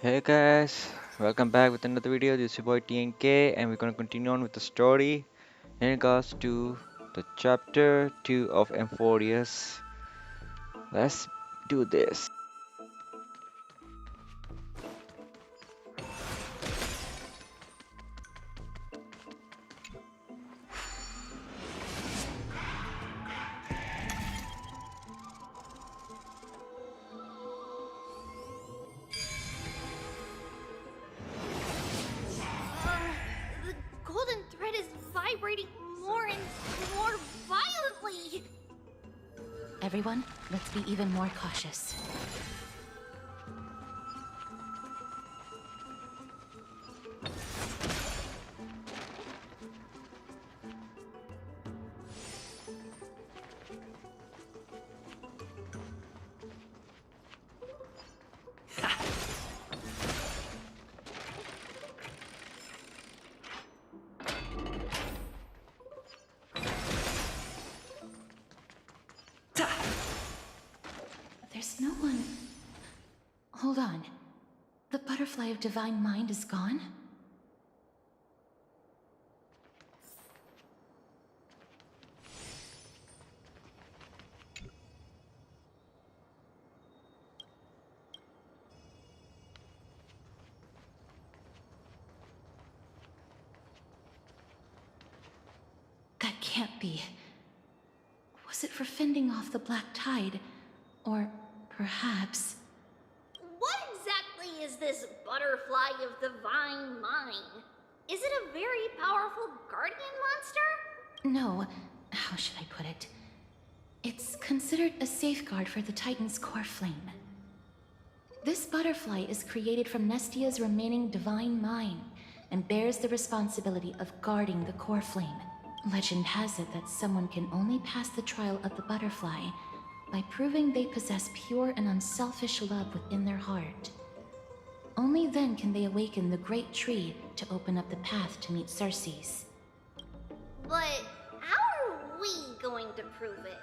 Hey guys, welcome back with another video. This is your boy TNK, and we're gonna continue on with the story in regards to the chapter 2 of Amphoreus. Let's do this. The golden thread is vibrating more and more violently. Everyone, let's be even more cautious. There's no one. Hold on. The butterfly of divine mind is gone? That can't be. Was it for fending off the black tide? Or perhaps... What exactly is this butterfly of divine mind? Is it a very powerful guardian monster? No, how should I put it? It's considered a safeguard for the Titan's core flame. This butterfly is created from Nestia's remaining divine mind and bears the responsibility of guarding the core flame. Legend has it that someone can only pass the trial of the butterfly by proving they possess pure and unselfish love within their heart. Only then can they awaken the great tree to open up the path to meet Circes. But how are we going to prove it?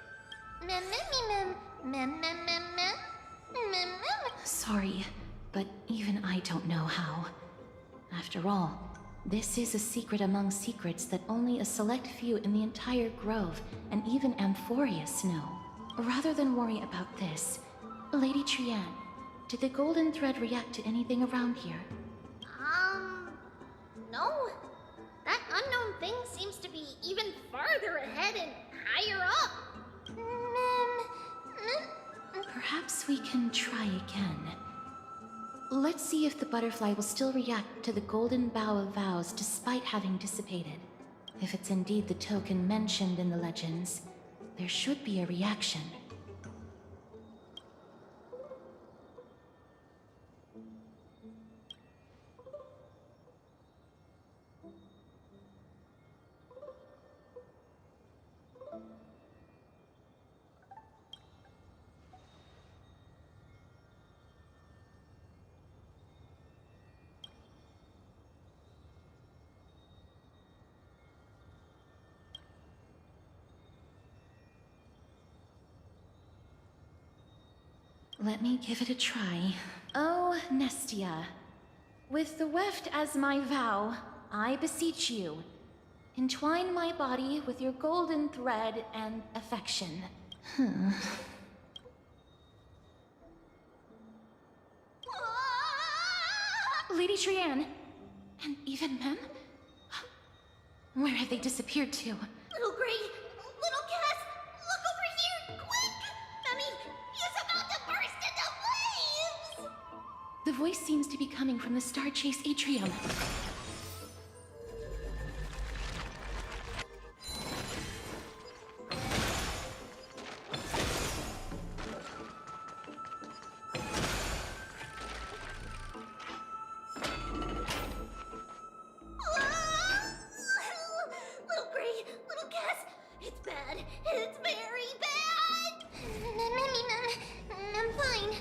Sorry, but even I don't know how. After all, this is a secret among secrets that only a select few in the entire grove and even Amphoreus know. Rather than worry about this, Lady Trianne, did the golden thread react to anything around here? No. That unknown thing seems to be even farther ahead and higher up. Perhaps we can try again. Let's see if the butterfly will still react to the golden bough of vows despite having dissipated. If it's indeed the token mentioned in the legends, there should be a reaction. Let me give it a try. Oh, Nestia, with the weft as my vow, I beseech you, entwine my body with your golden thread and affection. Lady Trianne, and even Mem? Where have they disappeared to? Little Gray, little Cass, look over here, quick! Mommy, he's about to burst into flames! The voice seems to be coming from the Star Chase atrium. Little Gray, little Cass, it's bad. It's very bad. I'm fine.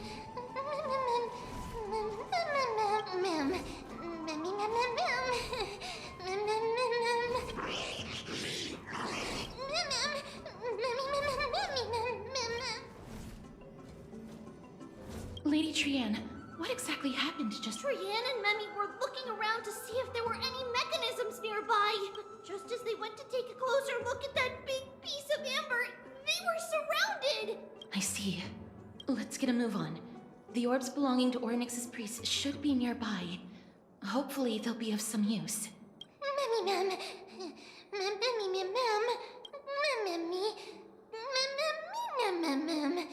Lady Trianne, What exactly happened just... Trian and Memi were looking around to see if there were any mechanisms nearby. But just as they went to take a closer look at that big piece of amber, they were surrounded! I see. Let's get a move on. The orbs belonging to Ornyx's priests should be nearby. Hopefully they'll be of some use. Memi mem. Memi mem mem. Memi. Mem mem mem.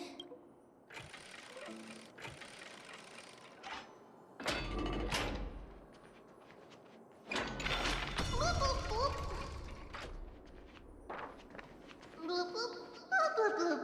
Boop boop boop. Boop boop boop boop boop.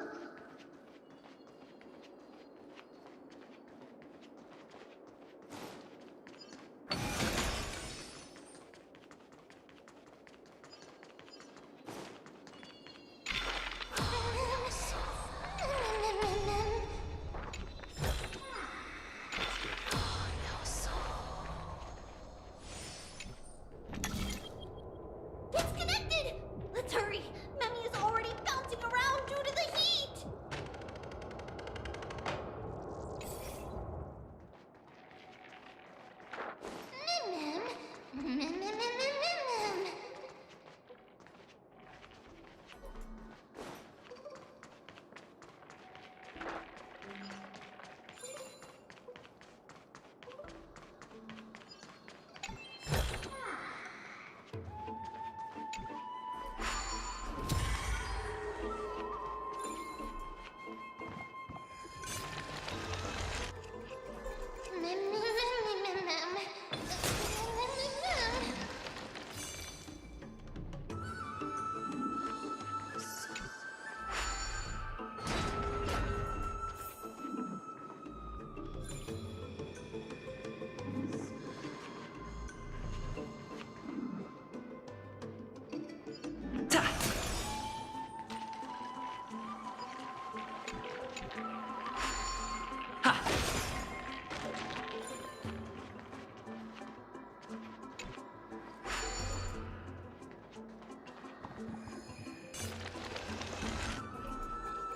It's connected! Let's hurry! Memi is already bouncing around due to the heat! Mem mem. Mem mem mem mem mem.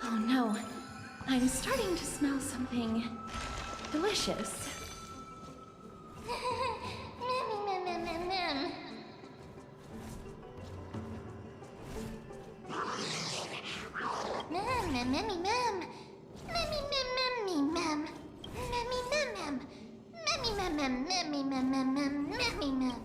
Oh no. I'm starting to smell something delicious. Mem mem mem mem. Mem mem mem mem. Memi mem mem mem. Memi mem mem. Memi mem mem memi mem mem mem memi mem.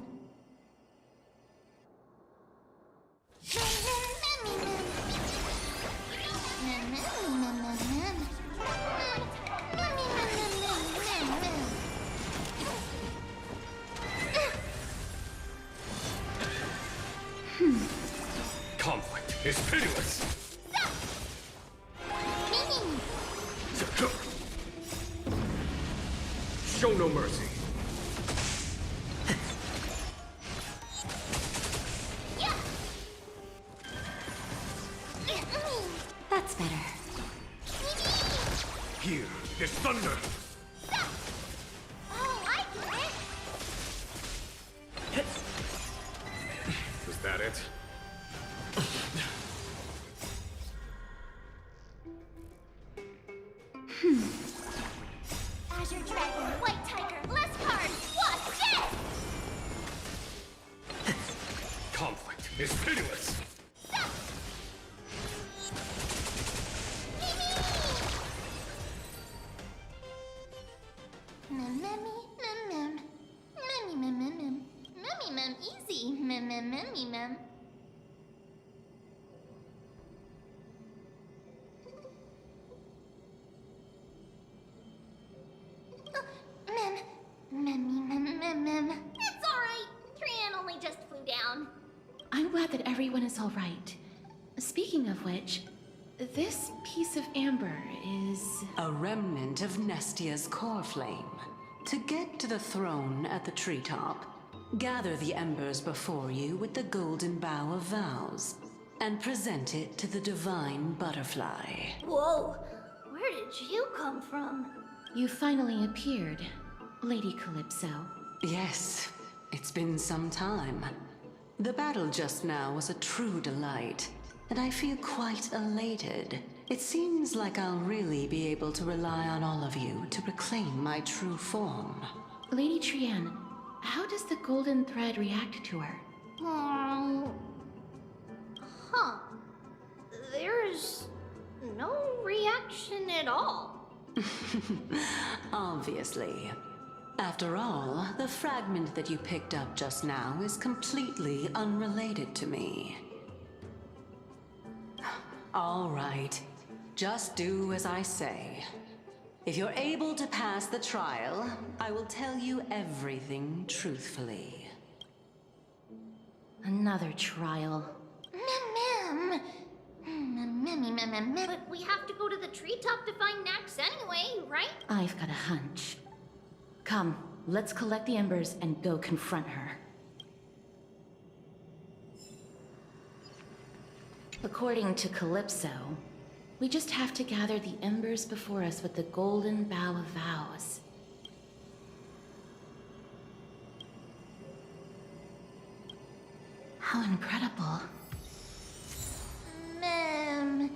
Conflict is pitiless. Show no mercy. That's better. Here is thunder. Oh, I get it. Was that it? Azure Dragon, White Tiger, less cards, what's this? Conflict is pitiless. Mem memi mem mem. Memi mem mem mem. Memi mem easy. Mem mem memi mem. Mem. Memi mem mem mem. It's alright. Trian only just flew down. I'm glad that everyone is all right. Speaking of which, this piece of amber is... A remnant of Nestia's core flame. To get to the throne at the treetop, gather the embers before you with the golden bough of vows, and present it to the divine butterfly. Whoa. Where did you come from? You finally appeared, Lady Calypso. Yes, it's been some time. The battle just now was a true delight, and I feel quite elated. It seems like I'll really be able to rely on all of you to reclaim my true form. Lady Trian, how does the golden thread react to her? Huh. There's no reaction at all. Obviously. After all, the fragment that you picked up just now is completely unrelated to me. All right. Just do as I say. If you're able to pass the trial, I will tell you everything truthfully. Another trial. Mem. But we have to go to the treetop to find Nax anyway, right? I've got a hunch. Come, let's collect the embers and go confront her. According to Calypso, we just have to gather the embers before us with the golden bough of vows. How incredible. Mem?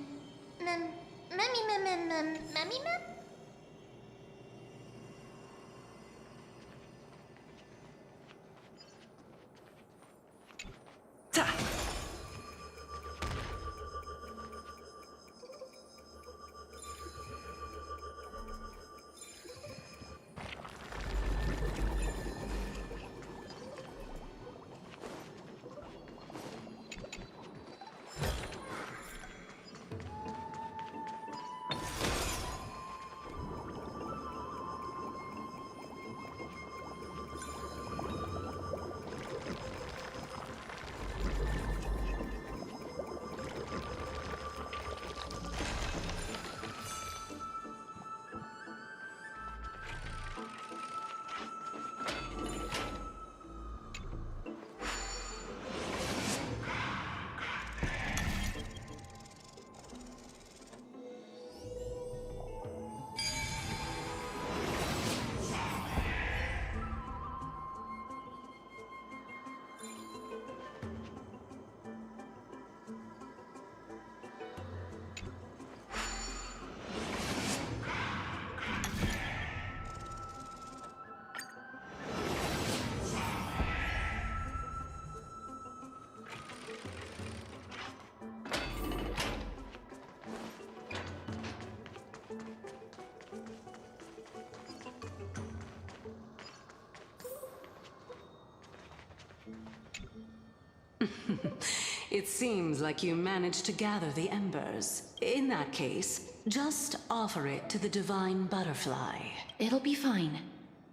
It seems like you managed to gather the embers. In that case, just offer it to the divine butterfly. It'll be fine.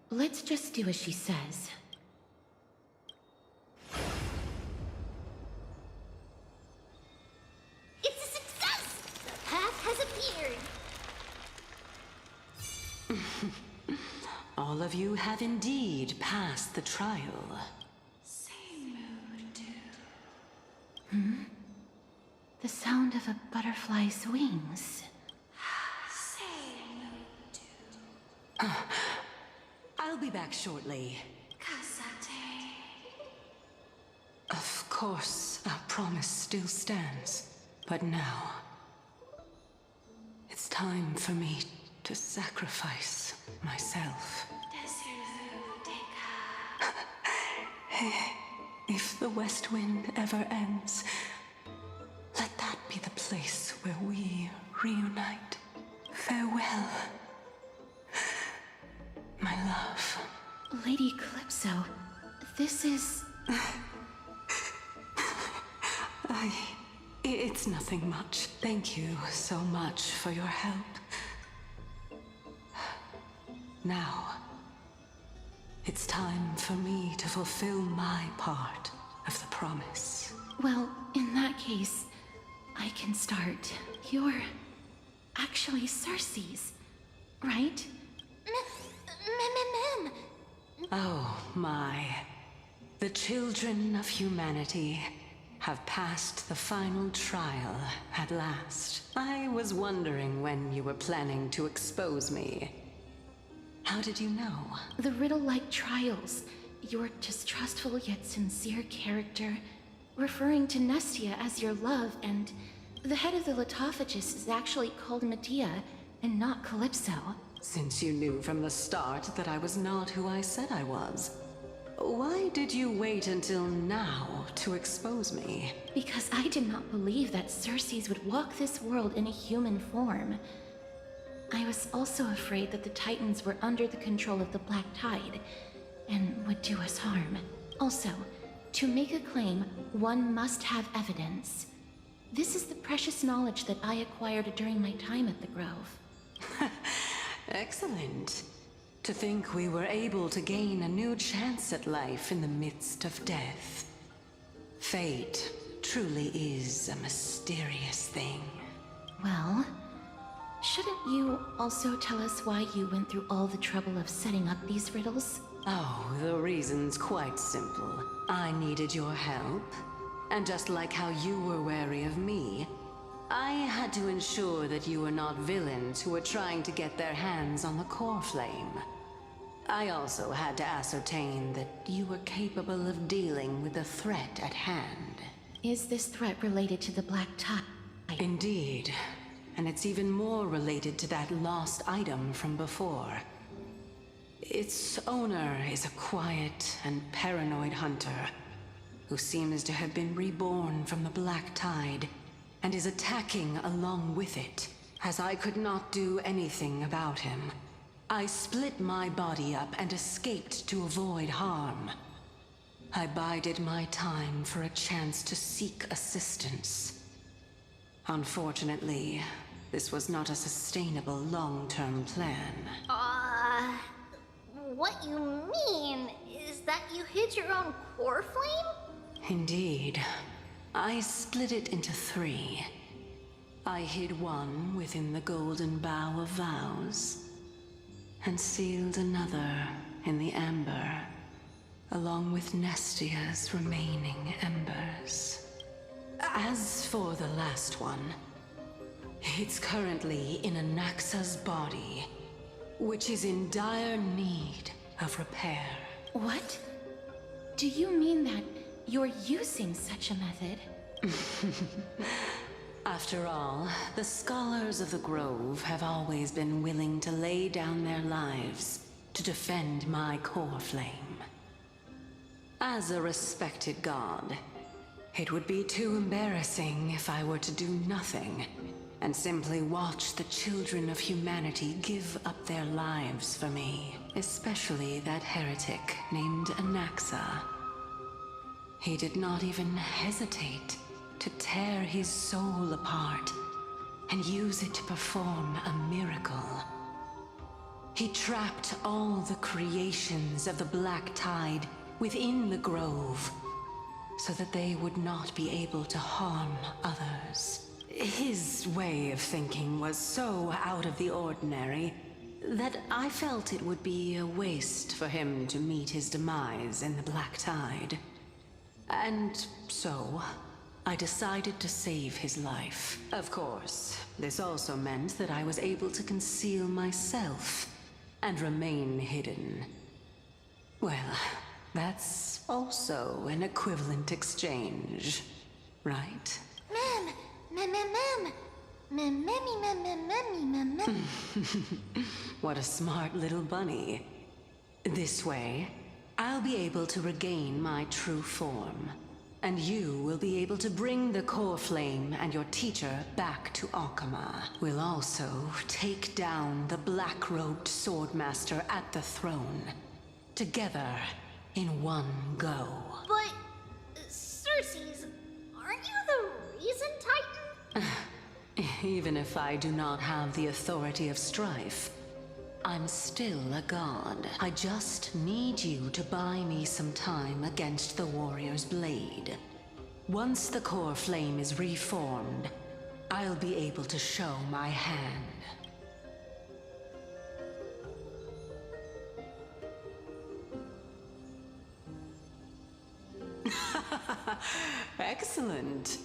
Let's just do as she says. It's a success! The path has appeared. All of you have indeed passed the trial. The sound of a butterfly's wings. I'll be back shortly. Of course, our promise still stands. But now, it's time for me to sacrifice myself. If the West Wind ever ends, let that be the place where we reunite. Farewell, my love. Lady Calypso, this is... It's nothing much. Thank you so much for your help. Now, it's time for me to fulfill my part of the promise. Well, in that case, I can start. You're actually Cersei's, right? Mem. Oh my. The children of humanity have passed the final trial at last. I was wondering when you were planning to expose me. How did you know? The riddle-like trials, your distrustful yet sincere character, referring to Nestia as your love, and The head of the Lithophagus is actually called Medea, and not Calypso. Since you knew from the start that I was not who I said I was, why did you wait until now to expose me? Because I did not believe that Circes would walk this world in a human form. I was also afraid that the Titans were under the control of the Black Tide, and would do us harm. Also, to make a claim, one must have evidence. This is the precious knowledge that I acquired during my time at the Grove. Excellent. To think we were able to gain a new chance at life in the midst of death. Fate truly is a mysterious thing. Well, shouldn't you also tell us why you went through all the trouble of setting up these riddles? Oh, the reason's quite simple. I needed your help, and just like how you were wary of me, I had to ensure that you were not villains who were trying to get their hands on the core flame. I also had to ascertain that you were capable of dealing with the threat at hand. Is this threat related to the Black Tide? Indeed, and it's even more related to that lost item from before. Its owner is a quiet and paranoid hunter who seems to have been reborn from the Black Tide and is attacking along with it. As I could not do anything about him, I split my body up and escaped to avoid harm. I bided my time for a chance to seek assistance. Unfortunately, this was not a sustainable long-term plan. What you mean is that you hid your own core flame? Indeed. I split it into 3. I hid one within the Golden Bough of Vows, and sealed another in the amber, along with Nestia's remaining embers. As for the last one, it's currently in Anaxa's body, which is in dire need of repair. What? Do you mean that you're using such a method? After all, the scholars of the Grove have always been willing to lay down their lives to defend my core flame. As a respected god, it would be too embarrassing if I were to do nothing and simply watch the children of humanity give up their lives for me, especially that heretic named Anaxa. He did not even hesitate to tear his soul apart and use it to perform a miracle. He trapped all the creations of the Black Tide within the Grove so that they would not be able to harm others. His way of thinking was so out of the ordinary that I felt it would be a waste for him to meet his demise in the Black Tide. And so, I decided to save his life. Of course, this also meant that I was able to conceal myself and remain hidden. Well, that's also an equivalent exchange, right? What a smart little bunny. This way, I'll be able to regain my true form, and you will be able to bring the core flame and your teacher back to Akama. We'll also take down the black-robed swordmaster at the throne, together in one go. But, Circes, aren't you the reason Titan? Even if I do not have the authority of strife, I'm still a god. I just need you to buy me some time against the warrior's blade. Once the core flame is reformed, I'll be able to show my hand. Excellent.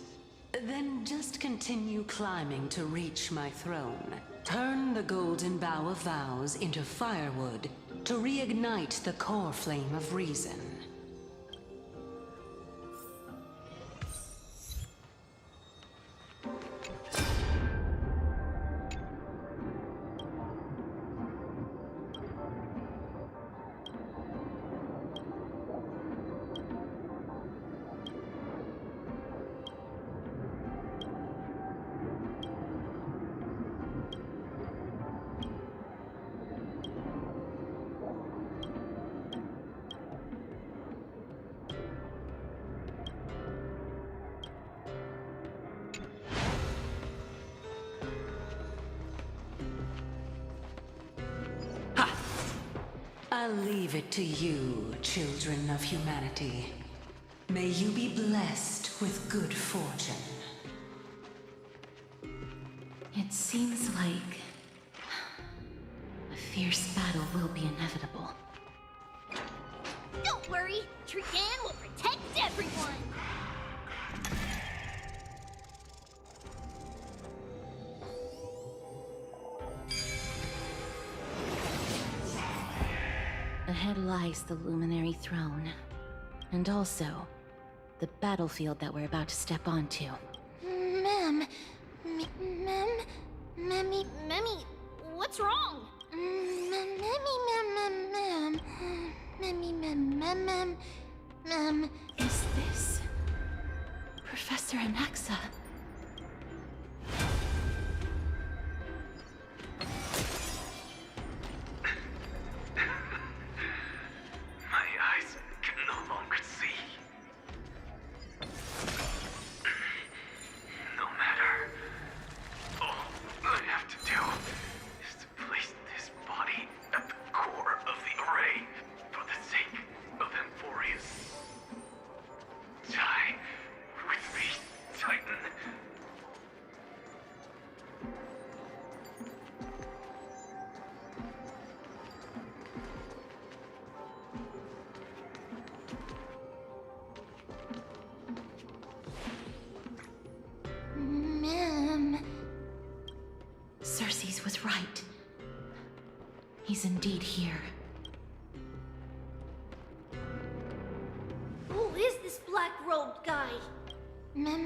Then just continue climbing to reach my throne. Turn the Golden Bough of Vows into firewood to reignite the core flame of reason. I'll leave it to you, children of humanity. May you be blessed with good fortune. It seems like a fierce battle will be inevitable. Don't worry, Trian will protect everyone! Ahead lies the Luminary Throne, and also the battlefield that we're about to step onto. Mem... Memmy, what's wrong? Mem... Is this Professor Anaxa? My eyes can no longer see. No matter. All I have to do is to place this body at the core of the array for the sake of Amphoreus. Die with me, Titan. Mem... Cersei's was right. He's indeed here. Who is this black-robed guy? Mem...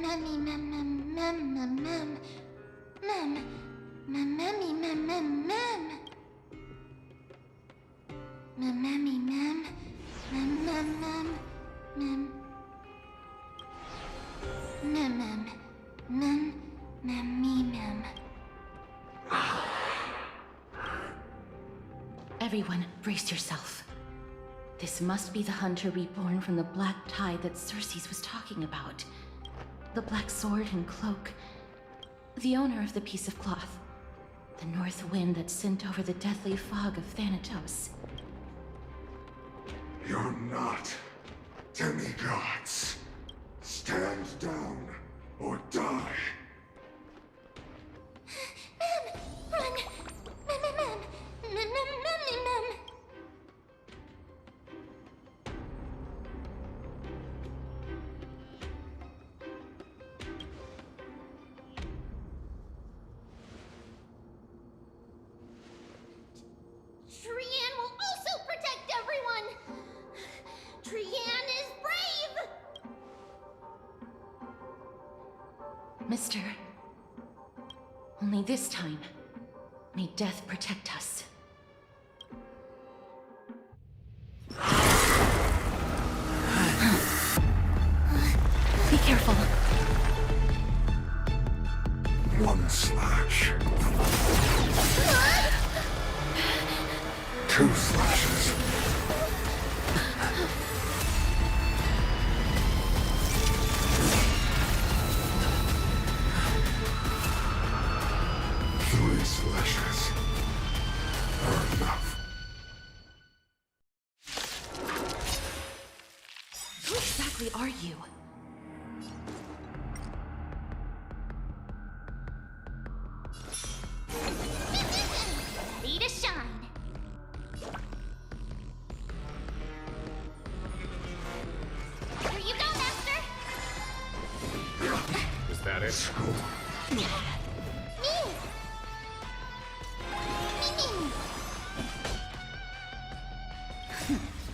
Everyone, brace yourself. This must be the hunter reborn from the black tide that Cersei's was talking about. The black sword and cloak. The owner of the piece of cloth. The north wind that sent over the deathly fog of Thanatos. You're not demigods. Stand down or die. Run! Mem... Trian will also protect everyone! Trian is brave! Mister, only this time, may death protect us. Be careful. One slash. Two slashes. Three slashes are enough. Who exactly are you? Ready to shine! Here you go, Master! Is that it? Me!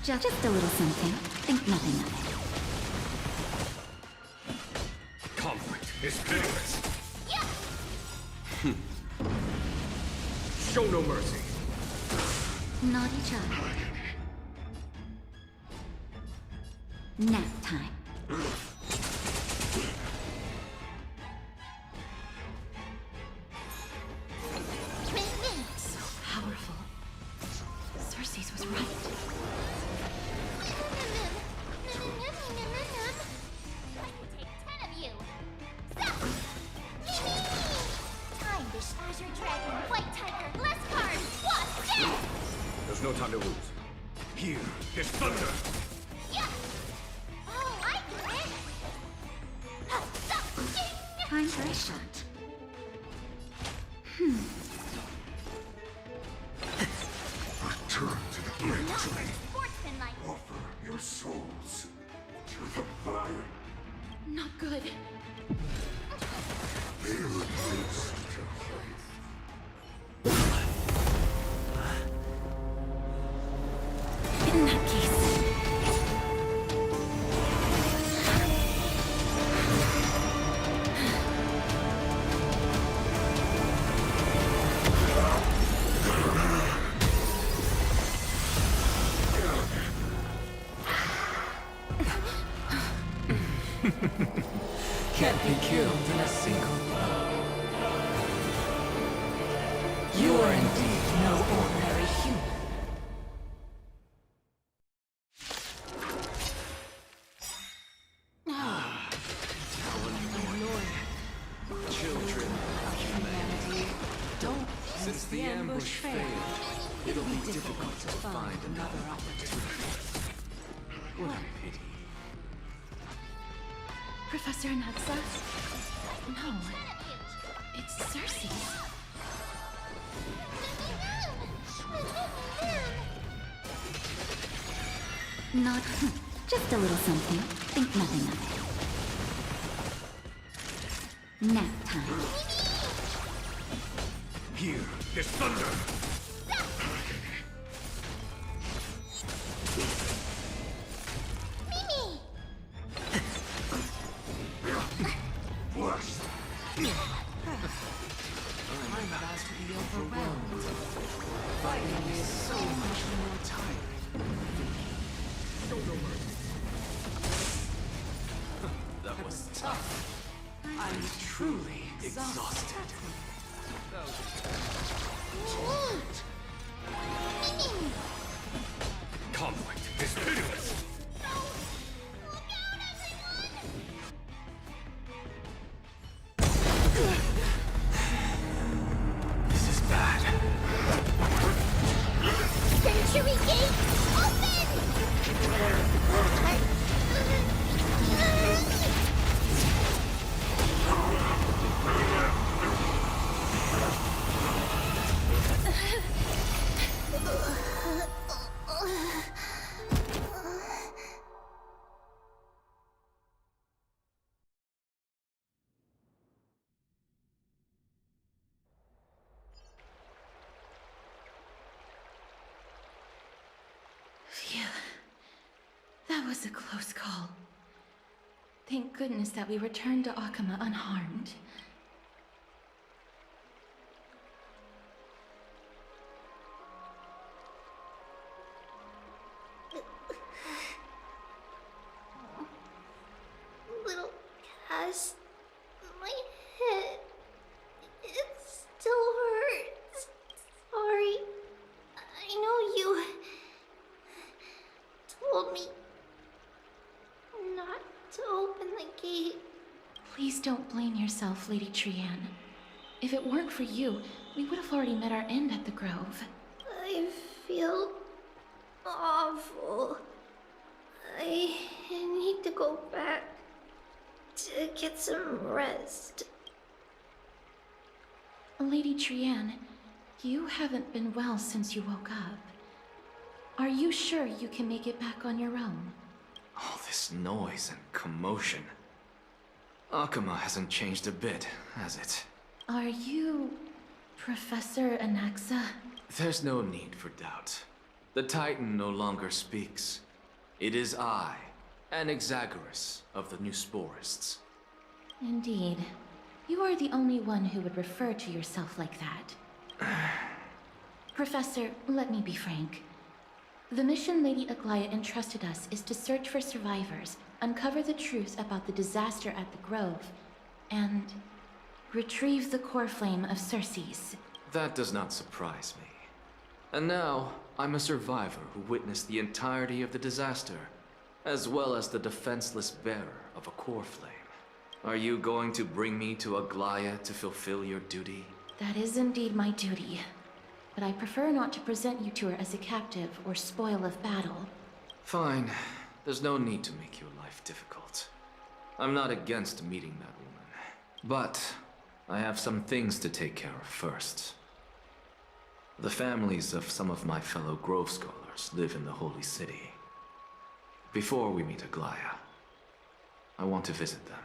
Just a little something. Think nothing of it. Conflict is pitiless. Yeah! Show no mercy. Naughty child. Nap time. So powerful. Cersei's was right. I can take 10 of you. Stop! Time to Azure Dragon, White Tiger, less cards, Wasp, death! There's no time to lose. Here is thunder. Yeah! Oh, I get it! Time for a shot. Return to the great tree. Sportsmanlike. Offer your souls to the fire. Not good. Be released to In that case. Can't be killed in a single blow. You are indeed no ordinary human. Children of humanity, don't since the ambush failed, it'll be difficult to find another opportunity. What a pity. Professor Anaxa? No. It's Cersei. Not just a little something. Think nothing of it. Nap time. Here is thunder. bless. I'm about to be overwhelmed. Fighting is so much more tiring. That was tough. I'm truly exhausted. Conflict is pitiless. This is bad. Century Gate, Phew. That was a close call. Thank goodness that we returned to Akama unharmed. little Cass, my head, it still hurts. Sorry. I know you told me not to open the gate. Please don't blame yourself, Lady Trianne. If it weren't for you, we would have already met our end at the Grove. I feel awful. I need to go back to get some rest. Lady Trianne, you haven't been well since you woke up. Are you sure you can make it back on your own? All this noise and commotion. Akama hasn't changed a bit, has it? Are you Professor Anaxa? There's no need for doubt. The Titan no longer speaks. It is I, Anaxagoras of the New Sporists. Indeed. You are the only one who would refer to yourself like that. Professor, let me be frank. The mission Lady Aglaia entrusted us is to search for survivors, uncover the truth about the disaster at the Grove, and retrieve the core flame of Cersei's. That does not surprise me. And now, I'm a survivor who witnessed the entirety of the disaster, as well as the defenseless bearer of a core flame. Are you going to bring me to Aglaia to fulfill your duty? That is indeed my duty. but I prefer not to present you to her as a captive or spoil of battle. Fine. There's no need to make your life difficult. I'm not against meeting that woman. But I have some things to take care of first. The families of some of my fellow Grove Scholars live in the Holy City. Before we meet Aglaya, I want to visit them.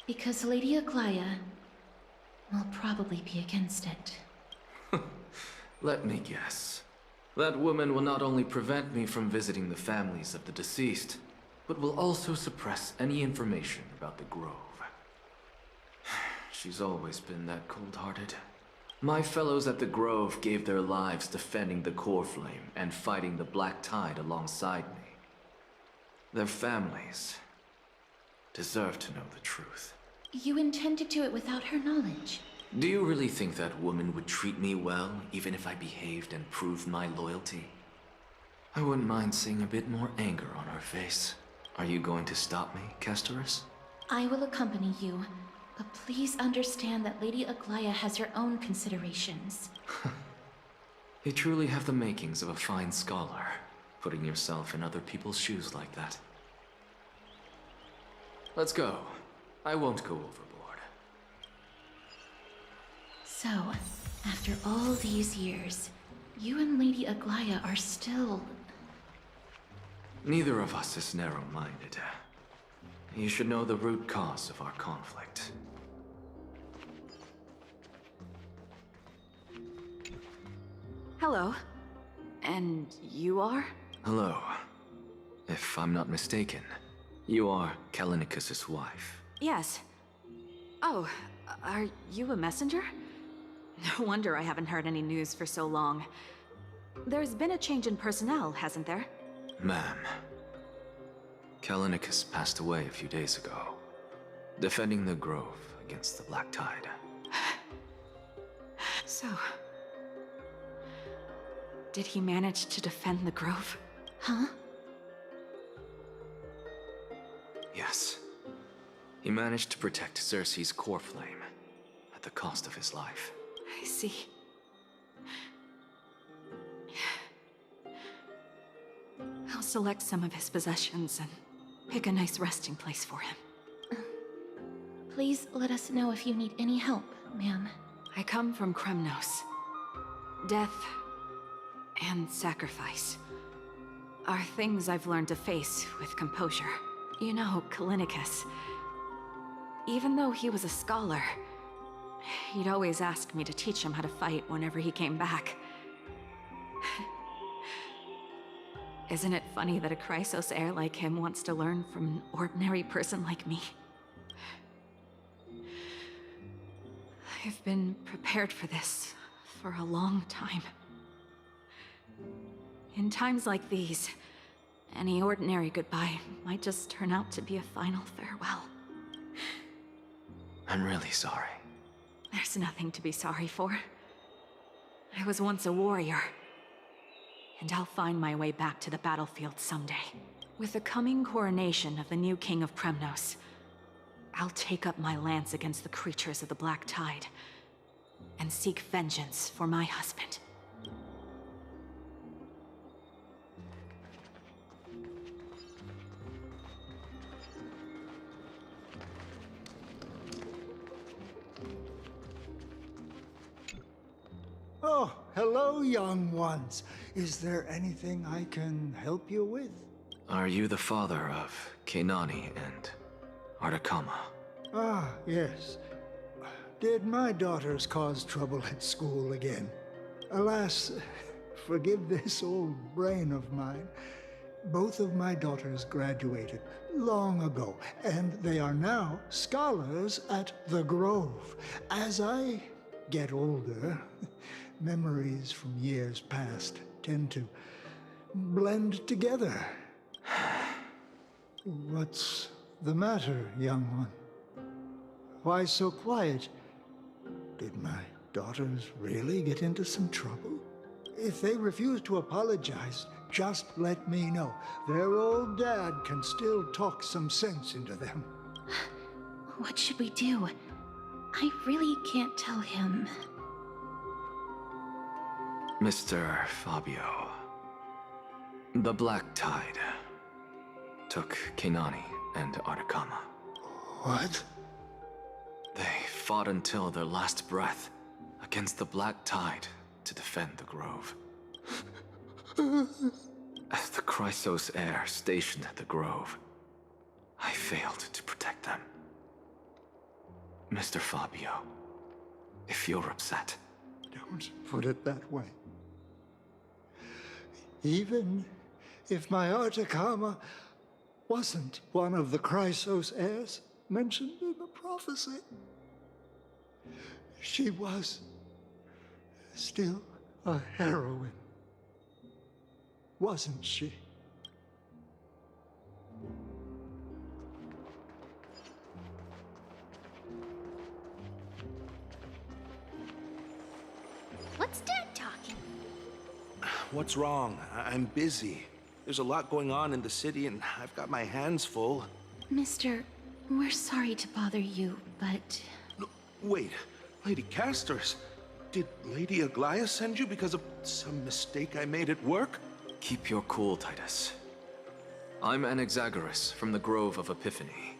Because Lady Aglaya will probably be against it. Let me guess. That woman will not only prevent me from visiting the families of the deceased, but will also suppress any information about the Grove. She's always been that cold-hearted. My fellows at the Grove gave their lives defending the Core Flame and fighting the Black Tide alongside me. Their families deserve to know the truth. You intend to do it without her knowledge? Do you really think that woman would treat me well, even if I behaved and proved my loyalty? I wouldn't mind seeing a bit more anger on her face. Are you going to stop me, Castorus? I will accompany you, but please understand that Lady Aglaya has her own considerations. You truly have the makings of a fine scholar, putting yourself in other people's shoes like that. Let's go. I won't go overboard. So, after all these years, you and Lady Aglaya are still... Neither of us is narrow-minded. You should know the root cause of our conflict. Hello. And you are? Hello. If I'm not mistaken, you are Kalinicus's wife. Yes. Oh, are you a messenger? No wonder I haven't heard any news for so long. There's been a change in personnel, hasn't there? Ma'am, Kalinicus passed away a few days ago, defending the Grove against the Black Tide. So... did he manage to defend the Grove? Huh? Yes. He managed to protect Cersei's core flame, at the cost of his life. I see. I'll select some of his possessions and pick a nice resting place for him. Please let us know if you need any help, ma'am. I come from Kremnos. Death and sacrifice are things I've learned to face with composure. You know, Kalinicus, even though he was a scholar, he'd always ask me to teach him how to fight whenever he came back. Isn't it funny that a Chrysos heir like him wants to learn from an ordinary person like me? I've been prepared for this for a long time. In times like these, any ordinary goodbye might just turn out to be a final farewell. I'm really sorry. There's nothing to be sorry for. I was once a warrior, and I'll find my way back to the battlefield someday. With the coming coronation of the new king of Kremnos, I'll take up my lance against the creatures of the Black Tide, and seek vengeance for my husband. Oh, hello, young ones. Is there anything I can help you with? Are you the father of Kenani and Artakama? Ah, yes. Did my daughters cause trouble at school again? Alas, forgive this old brain of mine. Both of my daughters graduated long ago, and they are now scholars at the Grove. As I get older, memories from years past tend to blend together. What's the matter, young one? Why so quiet? Did my daughters really get into some trouble? If they refuse to apologize, just let me know. Their old dad can still talk some sense into them. What should we do? I really can't tell him. Mr. Fabio, the Black Tide took Kenani and Artakama. What? They fought until their last breath against the Black Tide to defend the Grove. As the Chrysos heir stationed at the Grove, I failed to protect them. Mr. Fabio, if you're upset... Don't put it that way. Even if my Artakama wasn't one of the Chrysos heirs mentioned in the prophecy, she was still a heroine, wasn't she? What's Dad talking? What's wrong? I'm busy. There's a lot going on in the city, and I've got my hands full. Mister, we're sorry to bother you, but... No, wait, Lady Casters, did Lady Aglaia send you because of some mistake I made at work? Keep your cool, Titus. I'm Anaxagoras from the Grove of Epiphany,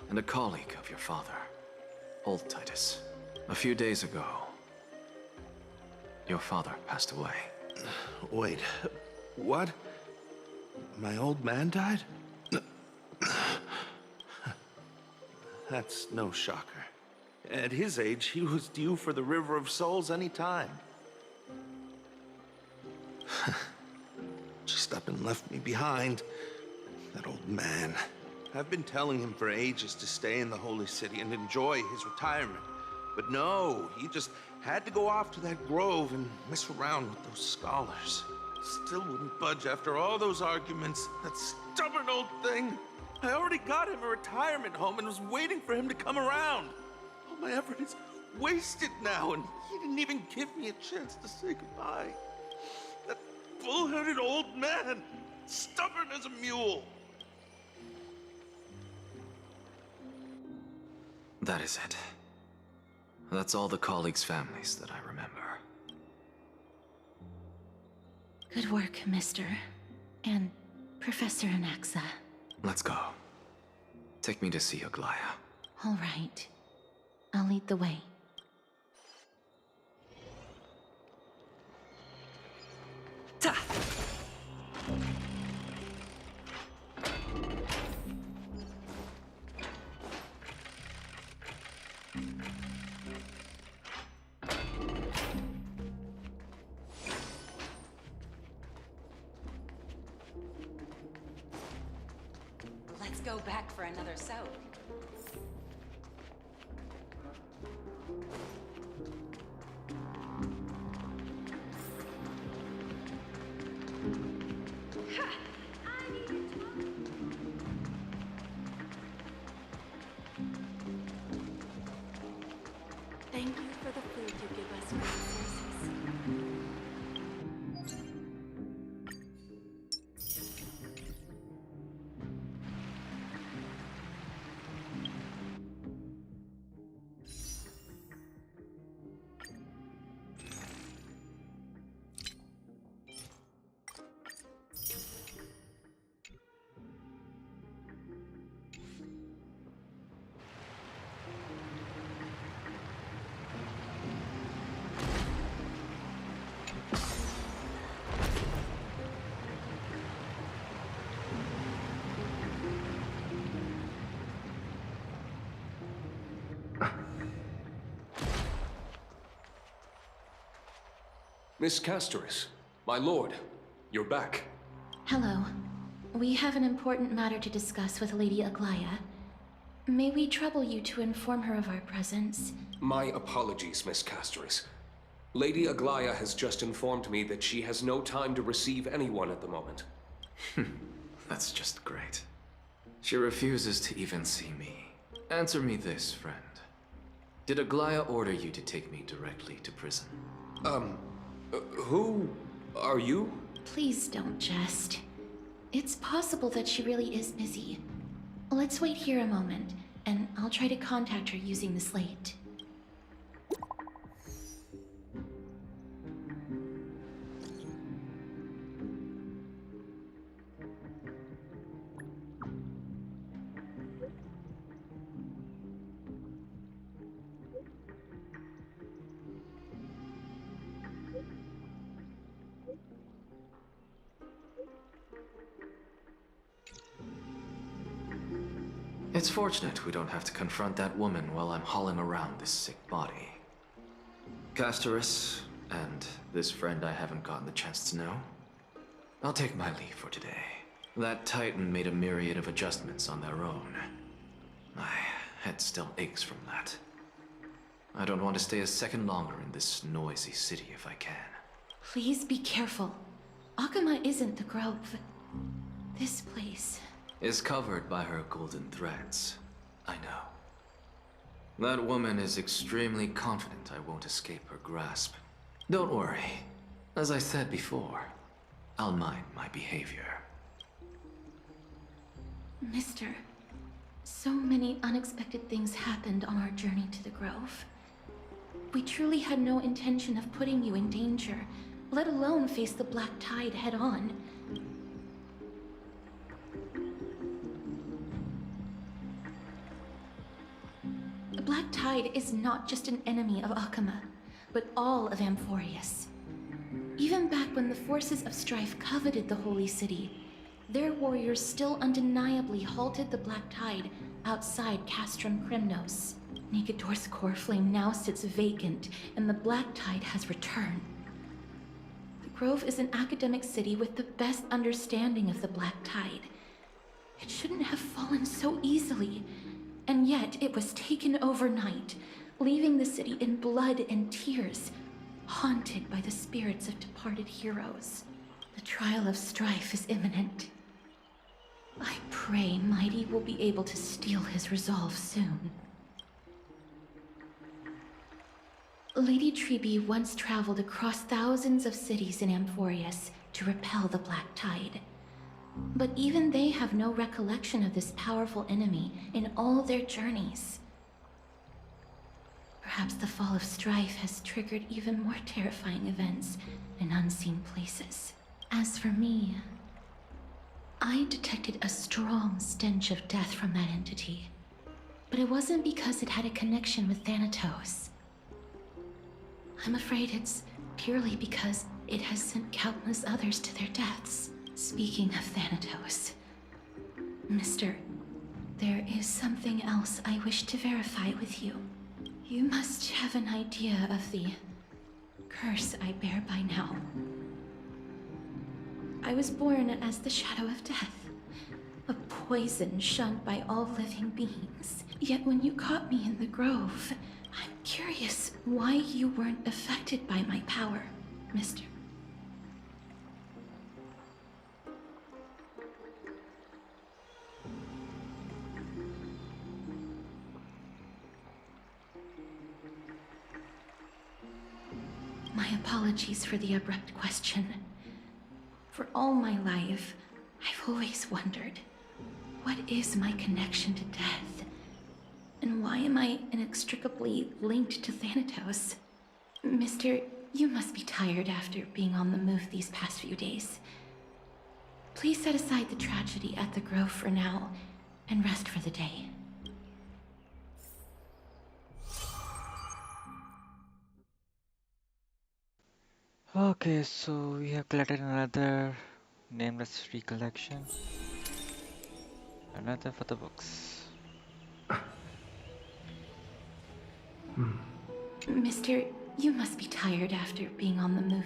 and a colleague of your father, Old Titus. A few days ago, your father passed away. Wait, what? My old man died? That's no shocker. At his age, he was due for the River of Souls any time. Just up and left me behind. That old man. I've been telling him for ages to stay in the Holy City and enjoy his retirement. But no, he just had to go off to that grove and mess around with those scholars. Still wouldn't budge after all those arguments. That stubborn old thing. I already got him a retirement home and was waiting for him to come around. All my effort is wasted now, and he didn't even give me a chance to say goodbye. That bull-headed old man, stubborn as a mule. That is it. That's all the colleagues' families that I remember. Good work, Mister. And Professor Anaxa. Let's go. Take me to see Aglaia. All right. I'll lead the way. Ta! Let's go back for another soak. Thank you for the food you give us, Princesses. Miss Castoris, my lord, you're back. Hello. We have an important matter to discuss with Lady Aglaia. May we trouble you to inform her of our presence? My apologies, Miss Castoris. Lady Aglaia has just informed me that she has no time to receive anyone at the moment. That's just great. She refuses to even see me. Answer me this, friend. Did Aglaia order you to take me directly to prison? Who are you? Please don't jest. It's possible that she really is busy. Let's wait here a moment. and I'll try to contact her using the slate. It's fortunate we don't have to confront that woman while I'm hauling around this sick body. Castorus, and this friend I haven't gotten the chance to know, I'll take my leave for today. That Titan made a myriad of adjustments on their own. My head still aches from that. I don't want to stay a second longer in this noisy city if I can. Please be careful. Akama isn't the Grove. This place Is covered by her golden threads. I know. That woman is extremely confident I won't escape her grasp. Don't worry. As I said before, I'll mind my behavior. Mister, so many unexpected things happened on our journey to the Grove. We truly had no intention of putting you in danger, let alone face the Black Tide head-on. The Black Tide is not just an enemy of Akama, but all of Amphoreus. Even back when the forces of strife coveted the Holy City, their warriors still undeniably halted the Black Tide outside Castrum Krymnos. Negador's core flame now sits vacant, and the Black Tide has returned. The Grove is an academic city with the best understanding of the Black Tide. It shouldn't have fallen so easily, and yet it was taken overnight, leaving the city in blood and tears, haunted by the spirits of departed heroes. The trial of strife is imminent. I pray Mighty will be able to steal his resolve soon. Lady Trebe once traveled across thousands of cities in Amphoreus to repel the Black Tide. But even they have no recollection of this powerful enemy in all their journeys. Perhaps the fall of strife has triggered even more terrifying events in unseen places. As for me, I detected a strong stench of death from that entity. But it wasn't because it had a connection with Thanatos. I'm afraid it's purely because it has sent countless others to their deaths. Speaking of Thanatos, Mister, there is something else I wish to verify with you. You must have an idea of the curse I bear by now. I was born as the shadow of death, a poison shunned by all living beings. Yet when you caught me in the grove, I'm curious why you weren't affected by my power, Mister. My apologies for the abrupt question. For all my life, I've always wondered, what is my connection to death? And why am I inextricably linked to Thanatos? Mister, you must be tired after being on the move these past few days. Please set aside the tragedy at the Grove for now, and rest for the day. Okay, so we have collected another nameless recollection. Another for the books. Mister, you must be tired after being on the move.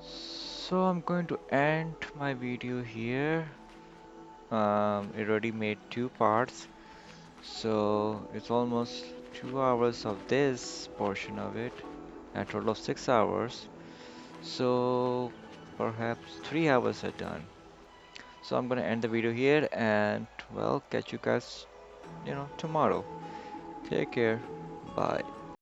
So I'm going to end my video here. It already made 2 parts. So it's almost 2 hours of this portion of it, a total of 6 hours. So perhaps 3 hours are done. So I'm gonna end the video here and well, catch you guys, tomorrow. Take care. Bye.